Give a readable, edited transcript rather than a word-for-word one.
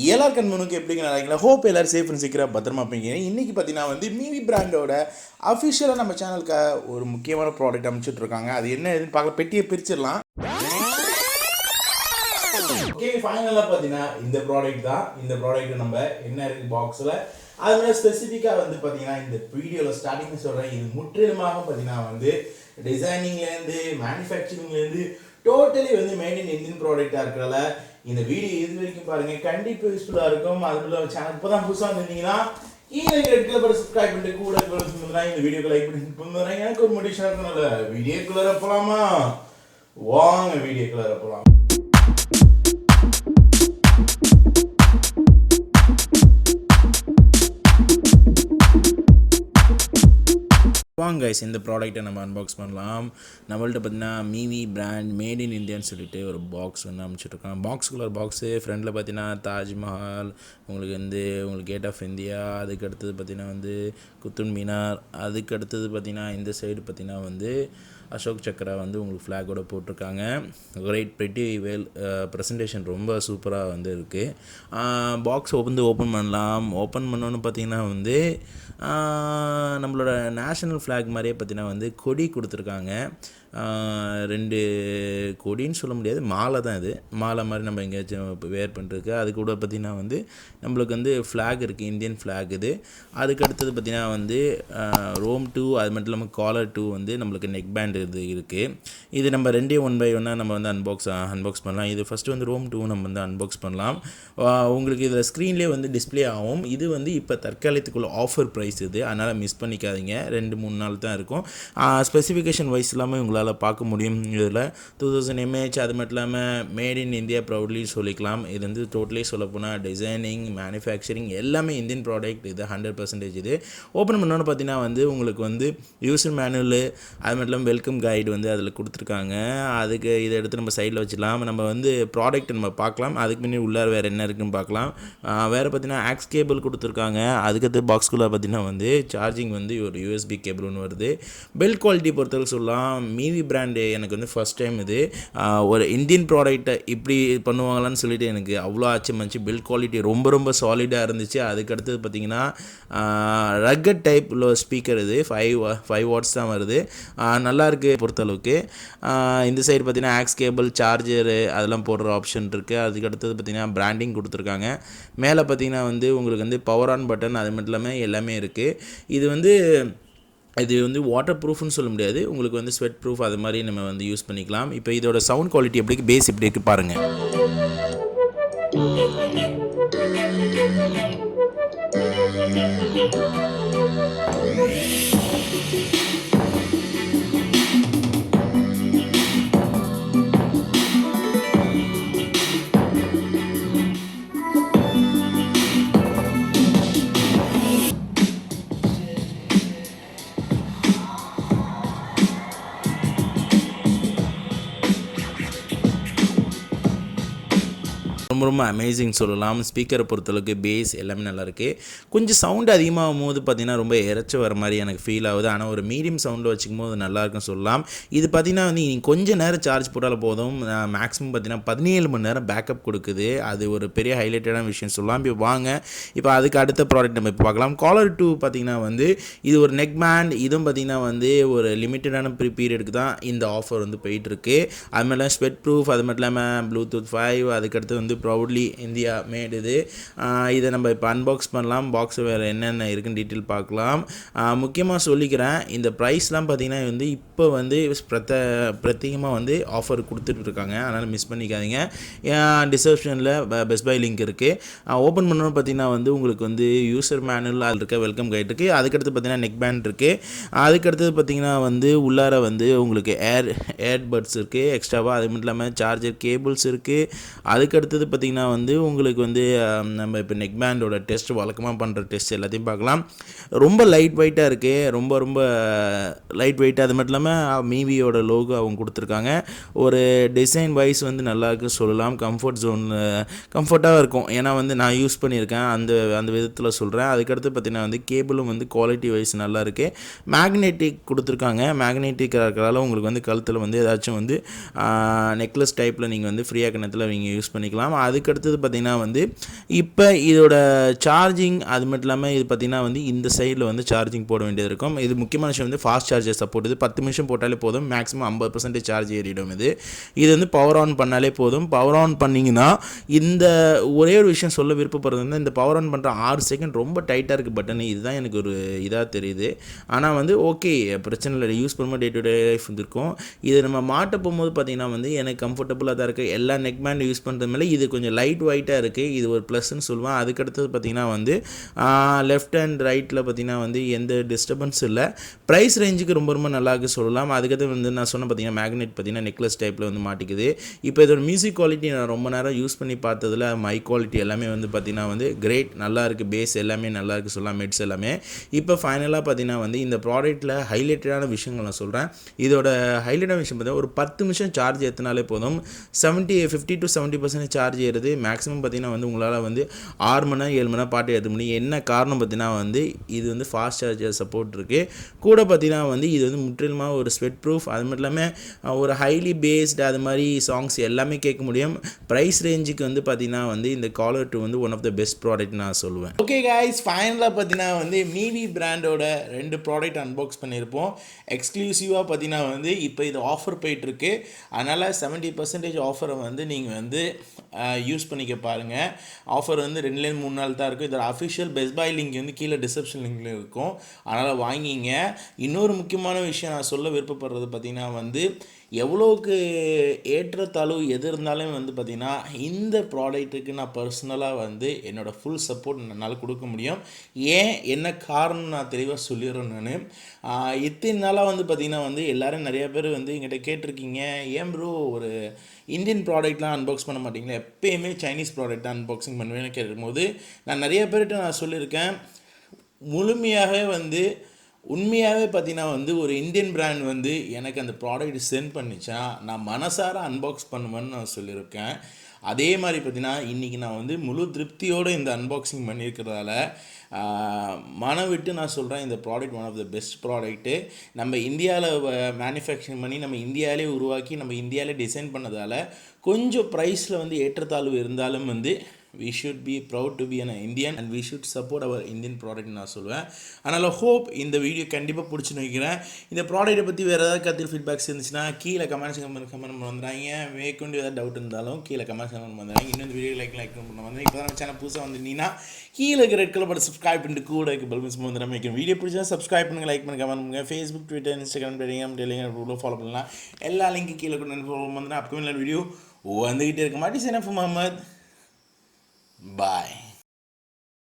எல்லாருக்கும் முன்னுக்கு எப்படிங்க நினைக்கிறீங்களா? ஹோப் எல்லோரும் சேஃப் அண்ட் சீக்கிரம் பத்திரமா இருப்பீங்க. இன்றைக்கி பார்த்தீங்கன்னா மிவி பிராண்டோட அஃபிஷியலாக நம்ம சேனலுக்கு ஒரு முக்கியமான ப்ராடக்ட் அமைச்சிட்ருக்காங்க. அது என்ன எதுன்னு பார்க்க பெட்டியை பிரிச்சிடலாம். ஓகே, ஃபைனலாக பார்த்தீங்கன்னா இந்த ப்ராடக்ட் தான். இந்த ப்ராடக்ட் நம்ம என்ன இருக்குது பாக்ஸில் அது மாதிரி ஸ்பெசிஃபிக்காக பார்த்தீங்கன்னா இந்த வீடியோவில் ஸ்டார்டிங் சொல்கிறேன். இது முற்றிலுமாக பார்த்தீங்கன்னா டிசைனிங்லேருந்து மேனுஃபேக்சரிங்லேருந்து டோட்டலி மேட் இன் இந்தியன் ப்ராடக்டாக இருக்கிறதால இந்த வீடியோ இது வரைக்கும் பாருங்கள், கண்டிப்பாக யூஸ்ஃபுல்லாக இருக்கும். அதுக்குள்ள சேனல் இப்போ தான் புதுசாக வந்திருந்தீங்கன்னா கீழே இருக்கிற படம் சப்ஸ்கிரைப் பண்ணிட்டு கூட இந்த வீடியோக்கு லைக் பண்ணி எனக்கு ஒரு மோட்டிவேஷனாக இருக்கணும்ல. வீடியோக்குள்ளே போகலாமா? வாங்க வீடியோக்குள்ளே போகலாம். வாங்க கைஸ், இந்த ப்ராடக்ட்டை நம்ம அன்பாக்ஸ் பண்ணலாம். நம்மள்ட்ட பார்த்தீங்கன்னா மிவி பிராண்ட் மேட் இன் இந்தியான்னு சொல்லிட்டு ஒரு பாக்ஸ் அமைச்சிட்ருக்கோம். பாக்ஸுக்குள்ள ஒரு பாக்ஸு ஃப்ரண்டில் பார்த்தீங்கன்னா தாஜ்மஹால், உங்களுக்கு கேட் ஆஃப் இந்தியா, அதுக்கு அடுத்தது பார்த்தீங்கன்னா குத்துப் மினார், அதுக்கு அடுத்தது பார்த்தீங்கன்னா இந்த சைடு பார்த்தீங்கன்னா அசோக் சக்கரா உங்களுக்கு ஃப்ளாகோட போட்டிருக்காங்க. கிரேட் பிரிட்டி வெல் ப்ரெசன்டேஷன் ரொம்ப சூப்பராக இருக்குது. பாக்ஸ் ஓப்பன் பண்ணலாம். ஓப்பன் பண்ணோன்னு பார்த்தீங்கன்னா நம்மளோட நேஷ்னல் ஃப்ளாக் மாதிரியே பார்த்தீங்கன்னா கொடி கொடுத்துருக்காங்க. 2 கொடின்னு சொல்ல முடியாது, மாலை தான். இது மாலை மாதிரி நம்ம எங்கேயாச்சும் வேர் பண்ணுறதுக்கு. அது கூட பார்த்திங்கன்னா நம்மளுக்கு ஃப்ளாக் இருக்குது, இந்தியன் ஃப்ளாக். இது அதுக்கு அடுத்தது பார்த்திங்கன்னா ரோம் 2, அது மட்டும் இல்லாமல் காலர் 2 நம்மளுக்கு நெக் பேண்ட் இது இருக்குது. இது நம்ம 2 1 by 1 நம்ம அன்பாக்ஸ் பண்ணலாம். இது ஃபஸ்ட்டு ரோம் 2 நம்ம அன்பாக்ஸ் பண்ணலாம். உங்களுக்கு இதில் ஸ்க்ரீன்லேயே டிஸ்பிளே ஆகும். இது இப்போ தற்காலிகத்துக்குள்ள ஆஃபர் ப்ரைஸ் இது, அதனால் மிஸ் பண்ணிக்காதீங்க. 2-3 நாள் தான் இருக்கும். ஸ்பெசிஃபிகேஷன் வைஸ் இல்லாமல் உங்களால் பார்க்க முடியும். இதில் 2000 mAh, அது மட்டும் இல்லாமல் மேட் இன் இந்தியா ப்ரௌட்லி சொல்லிக்கலாம். இது டோட்டலி சொல்லப்போனால் டிசைனிங் மேனுஃபேக்சரிங் எல்லாமே இந்தியன் ப்ராடக்ட். இது 100% இது. ஓப்பன் பண்ணோன்னு பார்த்தீங்கன்னா உங்களுக்கு யூசர் மேனுவல், அது மட்டும் இல்லாமல் வெல்கம் கைடு அதில் கொடுத்துருக்காங்க. அதுக்கு இதை எடுத்து நம்ம சைடில் வச்சுக்கலாம். நம்ம ப்ராடக்ட் நம்ம பார்க்கலாம். அதுக்கு முன்னாடி உள்ளார வேறு என்ன இருக்குன்னு பார்க்கலாம். வேறு பார்த்தீங்கன்னா ஆக்ஸ் கேபிள் கொடுத்துருக்காங்க. அதுக்கடுத்து பாக்ஸ்குள்ளே பார்த்தீங்கன்னா சார்ஜிங் ஒரு யூஎஸ்பி கேபிள் ஒன்று வருது. பில்ட் குவாலிட்டி பொறுத்தவரைக்கும் சொல்லலாம் மிவி பிராண்டு எனக்கு ஃபஸ்ட் டைம் இது ஒரு இந்தியன் ப்ராடக்டை இப்படி பண்ணுவாங்களான்னு சொல்லிட்டு எனக்கு அவ்வளோ ஆச்சரியமாச்சு. பில்ட் குவாலிட்டி ரொம்ப சாலிடாக இருந்துச்சு. அதுக்கடுத்தது பார்த்தீங்கன்னா ரக்கட் டைப்பில் ஸ்பீக்கர். இது 5 வாட்ஸ் தான் வருது. நல்லாயிருக்கு பொறுத்தளவுக்கு. இந்த சைடு பார்த்தீங்கன்னா ஆக்ஸ் கேபிள், சார்ஜரு அதெல்லாம் போடுற ஆப்ஷன் இருக்குது. அதுக்கடுத்தது பார்த்தீங்கன்னா பிராண்டிங் கொடுத்துருக்காங்க. மேலே பார்த்தீங்கன்னா உங்களுக்கு பவர் ஆன் பட்டன், அது மட்டும் இல்லாமல் எல்லாமே இருக்குது. இது வாட்டர் ப்ரூஃப்னு சொல்ல முடியாது, உங்களுக்கு ஸ்வெட் ப்ரூஃப் அது மாதிரி நம்ம யூஸ் பண்ணிக்கலாம். இப்போ இதோட சவுண்ட் குவாலிட்டி எப்படி, பேஸ் எப்படி இருக்குது பாருங்கள். ரொம்ப அமேசிங் சொல்லலாம். ஸ்பீக்கரை பொறுத்தளவுக்கு பேஸ் எல்லாமே நல்லாயிருக்கு. கொஞ்சம் சவுண்டு அதிகமாகும் போது பார்த்திங்கன்னா ரொம்ப இறைச்சி வர மாதிரி எனக்கு ஃபீல் ஆகுது. ஆனால் ஒரு மீடியம் சவுண்டில் வச்சுக்கும் போது நல்லாயிருக்குன்னு சொல்லலாம். இது பார்த்திங்கன்னா நீங்கள் கொஞ்சம் நேரம் சார்ஜ் போட்டால் போதும். மேக்ஸிமம் பார்த்திங்கன்னா 17 மணி நேரம் பேக்கப் கொடுக்குது. அது ஒரு பெரிய ஹைலைட்டடான விஷயம் சொல்லலாம். இப்போ வாங்க, இப்போ அதுக்கு அடுத்த ப்ராடக்ட் நம்ம இப்போ பார்க்கலாம். காலர் 2 பார்த்திங்கன்னா இது ஒரு நெக் பேண்ட். இதுவும் பார்த்திங்கன்னா ஒரு லிமிட்டடான பீரியடுக்கு தான் இந்த ஆஃபர் போயிட்டுருக்கு. அது மாதிரிலாம் ஸ்வெட் ப்ரூஃப், அது மட்டும் இல்லாமல் ப்ளூடூத் 5, அதுக்கடுத்து ப்ரௌட்லி இந்தியா மேட். இதை நம்ம இப்போ அன்பாக்ஸ் பண்ணலாம். பாக்ஸ் வேறு என்னென்ன இருக்குன்னு டீட்டெயில் பார்க்கலாம். முக்கியமாக சொல்லிக்கிறேன், இந்த ப்ரைஸ்லாம் பார்த்திங்கன்னா இப்போ பிரத்யேகமாக ஆஃபர் கொடுத்துட்ருக்காங்க. அதனால் மிஸ் பண்ணிக்காதீங்க. டிஸ்கிரிப்ஷனில் பெஸ்ட் பை லிங்க் இருக்குது. ஓப்பன் பண்ணணும்னு பார்த்திங்கன்னா உங்களுக்கு யூசர் மேனுவல் அது இருக்க, வெல்கம் கைட் இருக்குது. அதுக்கடுத்து பார்த்திங்கன்னா நெக் பேண்ட் இருக்குது. அதுக்கடுத்தது பார்த்திங்கன்னா உள்ளார உங்களுக்கு ஏர்பட்ஸ் இருக்குது எக்ஸ்ட்ராவாக. அது மட்டும் இல்லாமல் சார்ஜர் கேபிள்ஸ் இருக்குது. அதுக்கடுத்தது பார்த்திங்கன்னா உங்களுக்கு நம்ம இப்போ நெக் பேண்டோட டெஸ்ட் வழக்கமாக பண்ணுற டெஸ்ட் எல்லாத்தையும் பார்க்கலாம். ரொம்ப லைட் வெயிட்டாக இருக்குது, ரொம்ப லைட் வெயிட்டாக. அது மட்டும் இல்லாமல் மிவியோட லோகோ அவங்க கொடுத்துருக்காங்க. ஒரு டிசைன் வைஸ் நல்லாயிருக்கு சொல்லலாம். கம்ஃபர்ட்டாக இருக்கும். ஏன்னா நான் யூஸ் பண்ணியிருக்கேன், அந்த விதத்தில் சொல்கிறேன். அதுக்கடுத்து பார்த்திங்கன்னா கேபிளும் குவாலிட்டி வைஸ் நல்லாயிருக்கு. மேக்னெட்டிக் கொடுத்துருக்காங்க. மேக்னெட்டிக் இருக்கிறதால உங்களுக்கு கழுத்தில் ஏதாச்சும் நெக்லஸ் டைப்பில் நீங்கள் ஃப்ரீயாக கணத்தில் நீங்கள் யூஸ் பண்ணிக்கலாம். அதுக்கு அடுத்தது பார்த்திங்கன்னா வந்து இப்போ இதோட சார்ஜிங் அது மட்டும் இல்லாமல் இது பார்த்திங்கன்னா வந்து இந்த சைடில் வந்து சார்ஜிங் போட வேண்டியது இருக்கும். இது முக்கியமான விஷயம் வந்து ஃபாஸ்ட் சார்ஜர் சப்போர்ட். இது 10 நிமிஷம் போட்டாலே போதும், மேக்ஸிமம் 50% சார்ஜ் ஏறிடும். இது வந்து பவர் ஆன் பண்ணாலே போதும். பவர் ஆன் பண்ணிங்கன்னா இந்த ஒரே ஒரு விஷயம் சொல்ல விருப்பப்படுறது வந்து இந்த பவர் ஆன் பண்ணுற 6 செகண்ட் ரொம்ப டைட்டாக இருக்குது பட்டன். இதுதான் எனக்கு ஒரு இதாக தெரியுது. ஆனால் வந்து ஓகே, பிரச்சனை இல்லை, யூஸ் பண்ணும்போது டே டு டே லைஃப் இருக்கும். இது நம்ம மாட்ட போகும்போது பார்த்திங்கன்னா வந்து எனக்கு கம்ஃபர்டபுளாக தான் இருக்குது. எல்லா நெக் பேண்ட் யூஸ் பண்ணுறது மேலே இது கொஞ்சம் லைட் வெயிட்டாக இருக்குது. இது ஒரு ப்ளஸ்ன்னு சொல்லுவேன். அதுக்கடுத்தது பார்த்திங்கன்னா வந்து லெஃப்ட் அண்ட் ரைட்டில் பார்த்திங்கன்னா வந்து எந்த டிஸ்டர்பன்ஸ் இல்லை. ப்ரைஸ் ரேஞ்சுக்கு ரொம்ப ரொம்ப நல்லா இருக்குது சொல்லலாம். அதுக்கடுத்து வந்து நான் சொன்ன பார்த்திங்கன்னா மேக்னெட் பார்த்திங்கன்னா நெக்லஸ் டைப்பில் வந்து மாட்டிக்குது. இப்போ இதோட மியூசிக் குவாலிட்டி நான் ரொம்ப நேரம் யூஸ் பண்ணி பார்த்ததில் மை குவாலிட்டி எல்லாமே வந்து பார்த்திங்கன்னா வந்து கிரேட், நல்லா இருக்குது. பேஸ் எல்லாமே நல்லா இருக்குது சொல்லலாம், மெட்ஸ் எல்லாமே. இப்போ ஃபைனலாக பார்த்திங்கன்னா வந்து இந்த ப்ராடக்ட்டில் ஹைலைட்டடான விஷயங்கள் நான் சொல்கிறேன். இதோட ஹைலைட்டான விஷயம் பார்த்தீங்கன்னா ஒரு 10 நிமிஷம் சார்ஜ் ஏற்றினாலே போதும், 50 to 70% சார்ஜ் ஏறுது. மேக்ஸிமம் பார்த்திங்கன்னா வந்து உங்களால் வந்து 6 மணி நேரம் 7 மணி நேரம் பாட்டு ஏற்ற முடியும். என்ன காரணம் பார்த்திங்கன்னா வந்து இது வந்து ஃபாஸ்ட் சார்ஜர் சப்போர்ட் இருக்குது. கூட பார்த்திங்கன்னா வந்து இது வந்து முற்றிலுமாக ஒரு ஸ்வெட் ப்ரூஃப். அது மட்டும் இல்லாமல் ஒரு ஹைலி பேஸ்டு அது மாதிரி சாங்ஸ் எல்லாமே கேட்க முடியும். ப்ரைஸ் ரேஞ்சுக்கு வந்து பார்த்திங்கன்னா வந்து இந்த காலர் 2 வந்து one of the best product நான் சொல்லுவேன். ஓகே கைஸ், ஃபைனலாக பார்த்திங்கன்னா வந்து மீவி பிராண்டோட 2 ப்ராடக்ட் அன்பாக்ஸ் பண்ணியிருப்போம். எக்ஸ்க்ளூசிவாக பார்த்திங்கன்னா வந்து இப்போ இது ஆஃபர் போயிட்டுருக்கு. அதனால் 70% ஆஃபரை வந்து நீங்கள் வந்து யூஸ் பண்ணிக்க பாருங்கள். ஆஃபர் வந்து 2-3 நாள் தான் இருக்கும். இதோட அஃபிஷியல் பெஸ்ட் பை லிங்க் வந்து கீழே டிஸ்கிரிப்ஷன் லிங்கில் இருக்கும். அதனால் வாங்கிங்க. இன்னொரு முக்கியமான விஷயம் நான் சொல்ல விருப்பப்படுறது பார்த்திங்கன்னா வந்து எவ்வளோக்கு ஏற்றத்தாழ்வு எது இருந்தாலும் வந்து பார்த்திங்கன்னா இந்த ப்ராடக்ட்டுக்கு நான் பர்சனலாக வந்து என்னோடய ஃபுல் சப்போர்ட் என்னால் கொடுக்க முடியும். ஏன் என்ன காரணம் நான் தெளிவாக சொல்லிடுறேன். நான் இத்தனை நாளாக வந்து பார்த்திங்கன்னா வந்து எல்லோரும் நிறைய பேர் வந்து எங்கிட்ட கேட்டிருக்கீங்க, ஏன் ப்ரோ ஒரு இந்தியன் ப்ராடக்ட்லாம் அன்பாக்ஸ் பண்ண மாட்டிங்களா, எப்போயுமே சைனீஸ் ப்ராடக்ட் தான் அன்பாக்சிங் பண்ணுவேன்னு கேட்கும்போது நான் நிறைய பேர்கிட்ட நான் சொல்லியிருக்கேன். முழுமையாகவே வந்து உண்மையாகவே பார்த்திங்கன்னா வந்து ஒரு இந்தியன் பிராண்ட் வந்து எனக்கு அந்த ப்ராடக்ட் சென்ட் பண்ணிச்சா நான் மனசார அன்பாக்ஸ் பண்ணுவேன்னு நான் சொல்லியிருக்கேன். அதே மாதிரி பார்த்திங்கன்னா இன்றைக்கி நான் வந்து முழு திருப்தியோடு இந்த அன்பாக்சிங் பண்ணியிருக்கிறதால மனம் விட்டு நான் சொல்கிறேன், இந்த product one of the best product. நம்ம இந்தியாவில் மேனுஃபேக்சரிங் பண்ணி நம்ம இந்தியாவிலே உருவாக்கி நம்ம இந்தியாவிலே டிசைன் பண்ணதால் கொஞ்சம் ப்ரைஸில் வந்து ஏற்றத்தாழ்வு இருந்தாலும் வந்து we should be proud to be an Indian and we should support our Indian product நான் சொல்லுவேன். அதனால் ஹோப் இந்த வீடியோ கண்டிப்பாக பிடிச்சி நினைக்கிறேன். இந்த ப்ராடக்ட்டை பற்றி வேறு ஏதாவது கருத்து ஃபீட்பேக்ஸ் இருந்துச்சுன்னா கீழே கமெண்ட்ஸ் கமெண்ட் வந்துடுறாங்க. மேற்கொண்டு ஏதாவது டவுட் இருந்தாலும் கீழே கமெண்ட்ஸ் கமெண்ட் வந்துடுறாங்க. இன்னும் இந்த வீடியோ லைக் பண்ண வந்து இப்போ தான் நம்ம சேனல் புதுசாக வந்துட்டீங்கன்னா கீழே ரெட் கலர் பட்டன் சப்ஸ்கிரைப் பண்ணிட்டு கூட பெல்ஸ் வந்து நம்ம வீடியோ பிடிச்சா சப்ஸ்கிரைப் பண்ணுங்கள், லைக் பண்ணுங்கள், கமெண்ட் பண்ணுங்கள். Facebook, Twitter, Instagram, Telegram follow பண்ணலாம். எல்லா லிங்க்கு கீழே கொண்டு வந்து அப்கமிங் வீடியோ வந்துக்கிட்டே இருக்க மாட்டி. Sign off Muhammad. Bye.